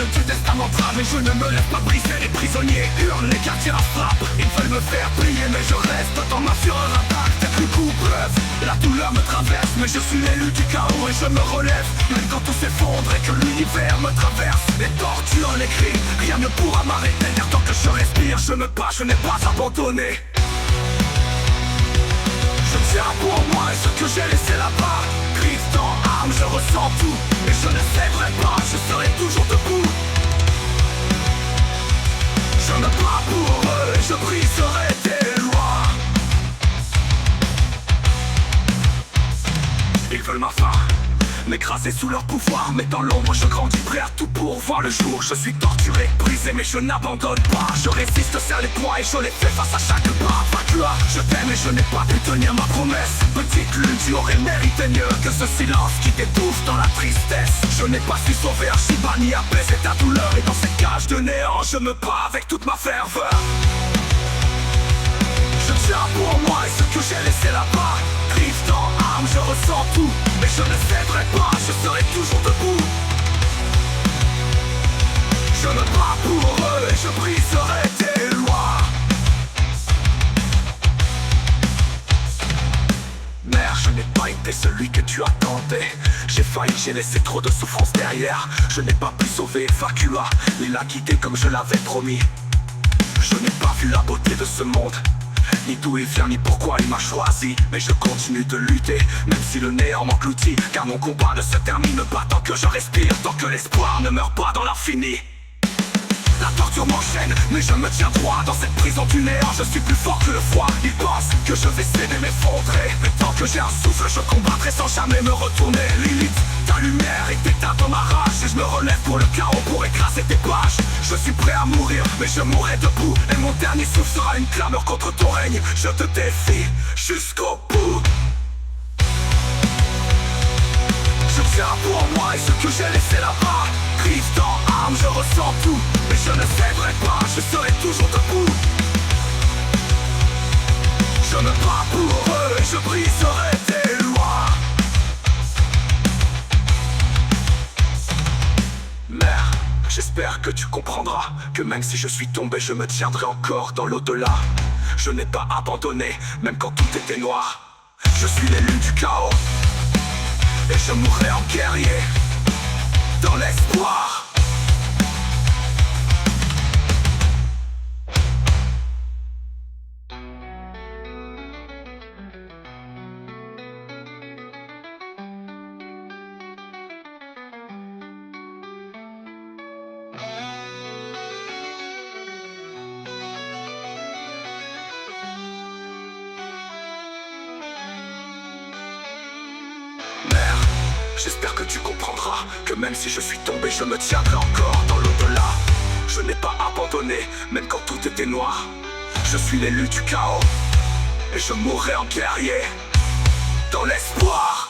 hurle du destin m'entrave et je ne me laisse pas briser. Les prisonniers hurlent, les quartiers la frappent. Ils veulent me faire plier mais je reste dans ma fureur intacte. Le coup pleuve, la douleur me traverse, mais je suis l'élu du chaos et je me relève. Même quand tout s'effondre et que l'univers me traverse. Les tortures, les cris, rien ne pourra m'arrêter. Tant que je respire, je me bats, je n'ai pas abandonné. Je tiens pour moi et ce que j'ai laissé là-bas. Crise dans âme, je ressens tout. Et je ne céderai pas, je serai toujours debout. Je me bats pour eux et je briserai tes lois. Ils veulent ma fin, m'écraser sous leur pouvoir. Mais dans l'ombre je grandis, prêt à tout pour voir le jour. Je suis torturé, brisé mais je n'abandonne pas. Je résiste, serre les poings et je les fais face à chaque pas. Vacua, je t'aime et je n'ai pas pu tenir ma promesse. Petite lune, tu aurais mérité mieux que ce silence qui t'étouffe dans la tristesse. Je n'ai pas su sauver Archiba ni apaiser ta douleur. Et dans cette cage de néant, je me bats avec toute ma ferveur. Je tiens pour moi et ce que j'ai laissé là-bas. Crise dans âme, je ressens tout. Mais je ne céderai pas, je serai toujours debout. Je me bats pour eux et je briserai tes lois. Mère, je n'ai pas été celui que tu attendais. J'ai failli, j'ai laissé trop de souffrance derrière. Je n'ai pas pu sauver Vacua, il l'a quitté comme je l'avais promis. Je n'ai pas vu la beauté de ce monde, ni d'où il vient, ni pourquoi il m'a choisi. Mais je continue de lutter, même si le néant m'engloutit. Car mon combat ne se termine pas tant que je respire, tant que l'espoir ne meurt pas dans l'infini. La torture m'enchaîne, mais je me tiens droit. Dans cette prison du néant, je suis plus fort que le froid. Ils pensent que je vais céder, m'effondrer. Mais tant que j'ai un souffle, je combattrai sans jamais me retourner. Lilith, ta lumière est éteinte dans ma rage. Et je me relève pour le chaos, pour écraser tes pages. Je suis prêt à mourir, mais je mourrai debout. Et mon dernier souffle sera une clameur contre ton règne. Je te défie jusqu'au bout. Je tiens pour moi et ce que j'ai laissé là-bas. Crise dans âme, je ressens tout. Mais je ne céderai pas, je serai toujours debout. Je me bats pour eux et je briserai tes lois. Mère, j'espère que tu comprendras que même si je suis tombé, je me tiendrai encore dans l'au-delà. Je n'ai pas abandonné, même quand tout était noir. Je suis l'élu du chaos et je mourrai en guerrier, dans l'espoir. Mère, j'espère que tu comprendras que même si je suis tombé, je me tiendrai encore dans l'au-delà. Je n'ai pas abandonné, même quand tout était noir. Je suis l'élu du chaos et je mourrai en guerrier, dans l'espoir.